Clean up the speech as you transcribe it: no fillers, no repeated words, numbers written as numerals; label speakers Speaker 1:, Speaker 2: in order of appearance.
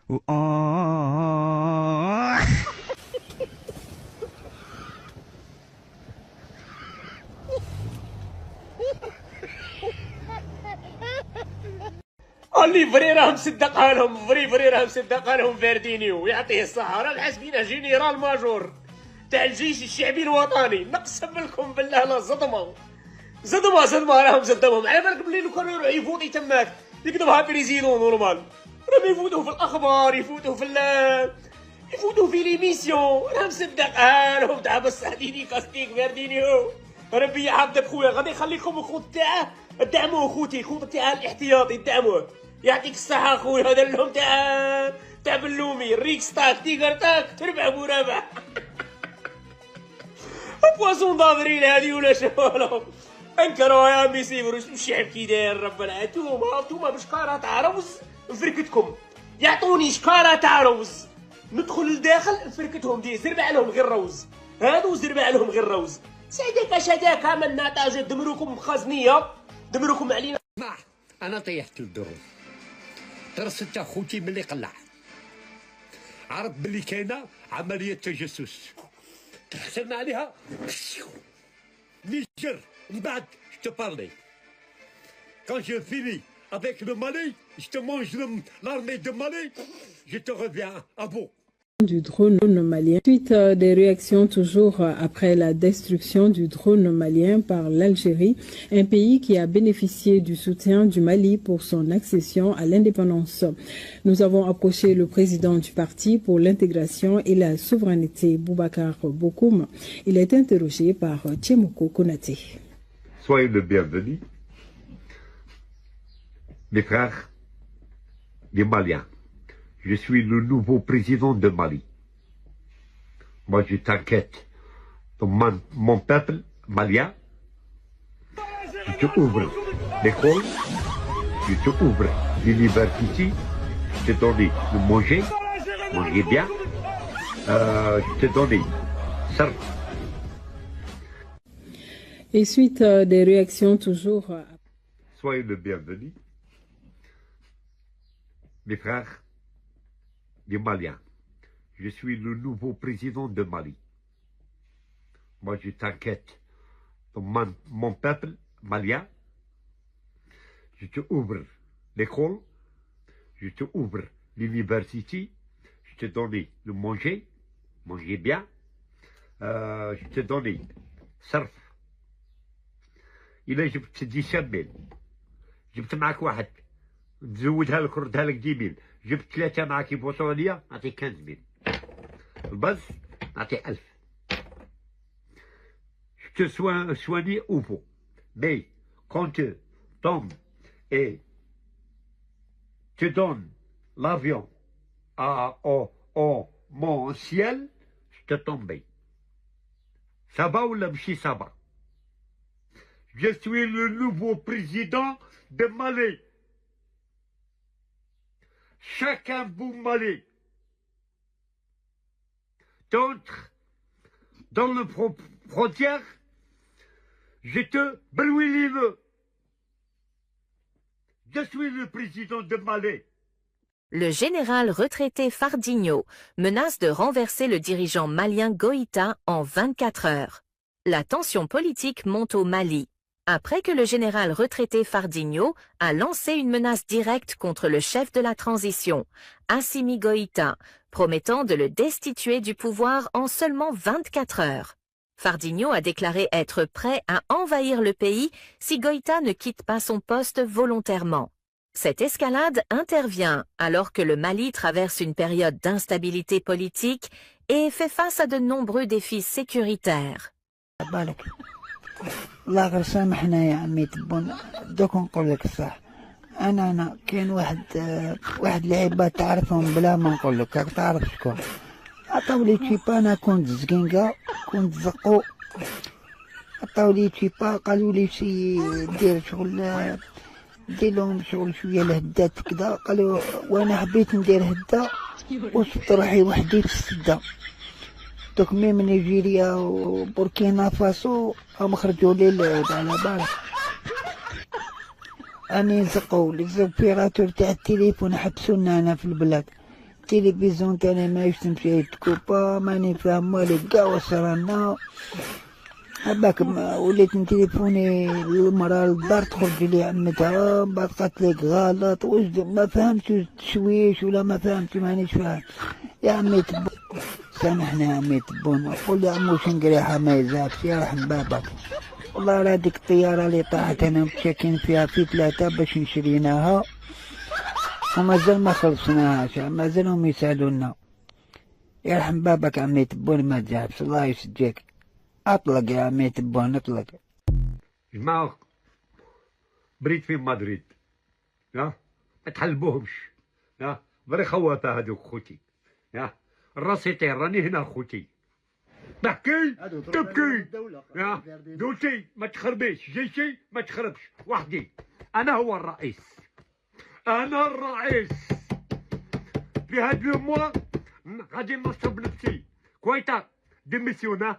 Speaker 1: اللي فري راه مصدقها لهم، فري راه مصدقها لهم فيردينيو يعطيه الصحة، راه حاسبينه جينيرال ماجور تاع الجيش الشعبي الوطني. نقسم لكم بالله لا صدمة راهم صدمهم. على بالك بلي لو كانوا يروحوا يفوتي تماك يكتبها بريزيدون نورمال، راهم يفوتوا في الاخبار، يفوتوا في ليميسيون، راهم مصدقها لهم تاع بصح ديدي كاستيك فيردينيو. ربي يحفظك خويا، غادي يخليكم الخوت تاعه دعموه، خوتي الخوت تاع الاحتياطي دعموه، يعطيك الصحة خويا. هذا لهم تاع بلومي الريكستاك تيغرتاك تربح مرابح. بواسون دافريل هادي ولا شو انكروا يا مي سيفر الشعب كي داير. ربنا انتوما بشكاره تاع روز نفركتكم، يعطوني شكاره تاع روز ندخل لداخل نفركتهم، زربع لهم غير روز، هادو زربع لهم غير روز. شداك من نتاج دمروكم خزنيه، دمروكم علينا.
Speaker 2: انا طيحت الدروس، درست اخوتي ملي قلع، عرف بلي كاينه عمليه تجسس، تحسبنا عليها نيجر. من بعد je te parlais. Quand je finis avec le Mali, je te mange l'armée de Mali, je te reviens à bout.
Speaker 3: Du drone malien. Suite des réactions toujours après la destruction du drone malien par l'Algérie, un pays qui a bénéficié du soutien du Mali pour son accession à l'indépendance. Nous avons approché le président du parti pour l'intégration et la souveraineté, Boubacar Bokoum. Il est interrogé par Tchemoko Konaté.
Speaker 4: Soyez le bienvenu, mes frères, les Maliens. Je suis le nouveau président de Mali. Moi, je t'inquiète. Mon peuple malien, je te ouvre l'école, je te ouvre l'université, je te donne de manger bien, je te donne ça.
Speaker 3: Et suite des réactions toujours...
Speaker 4: Soyez le bienvenu, mes frères, les Maliens. Je suis le nouveau président de Mali. Moi, je t'inquiète. Mon peuple malien, je te ouvre l'école, je te ouvre l'université, je te donne de manger bien, je te donne صرف. إلا جبت 10,000 جبت معك واحد تزودها لك ردها لك 10,000، جبت 3 معك يبوصوا عليا نعطيك 15,000، البز نعطي 1000. Je te soigne ou pas. Mais quand tu tombes et tu donnes l'avion au mon ciel, je te tombe. Ça va ou là, ça va? Je suis le nouveau président de Mali. Chacun vous Mali. T'entres dans le frontière, je te brûle. Je suis le président de Mali.
Speaker 5: Le général retraité Fardinho menace de renverser le dirigeant malien Goïta en 24 heures. La tension politique monte au Mali, après que le général retraité Fardinho a lancé une menace directe contre le chef de la transition, Assimi Goïta, promettant de le destituer du pouvoir en seulement 24 heures. Fardinho a déclaré être prêt à envahir le pays si Goïta ne quitte pas son poste volontairement. Cette escalade intervient alors que le Mali traverse une période d'instabilité politique et fait face à de nombreux défis sécuritaires.
Speaker 6: الله غير سامحنا يا عمي تبون دوك نقول لك الصح. انا كاين واحد لعيبه تعرفهم بلا ما نقول لك، راك تعرف شكون. عطاولي تشيبا، انا كنت زكينكا كنت زقو، عطاولي تشيبا قالوا لي شي دير شغل، دير لهم شغل شويه لهدات كدا، قالوا وانا حبيت ندير هدا وصفت روحي وحدي في السده. دوك ميم نيجيريا وبوركينا فاسو هم خرجوا لي على بالك. اني زقوا لي زوبيراتور تاع التليفون حبسونا انا في البلاد، التلفزيون تاني ما يشتم فيه تكوبا ماني فاهم والو كاع وصرانا. هباك وليت نتليفوني للمرا للدار تخرج لي عمتها بعد قالت لك غلط واش ما فهمتش التشويش ولا ما فهمتش مانيش فاهم. يا عمي تبون سامحني يا عمي تبون قول لي عمو شنقريحة ما يزعفش يرحم بابك. والله راه ديك الطيارة اللي طاحت انا متشاكين فيها في 3 باش نشريناها ومازال ما خلصناهاش مازالهم يسالونا. يرحم بابك عمي تبون ما تزعفش الله يسجيك. اطلق يا عمي تبون اطلق.
Speaker 4: جماعة بريد في مدريد ما تحلبوهمش بري خواتها هذوك خوتي الراس يطير راني هنا خوتي تحكي تبكي دوتي ما تخربيش جيتي ما تخربش وحدي انا هو الرئيس انا الرئيس في هاد لو موا غادي نصب نفسي كويتا ديميسيون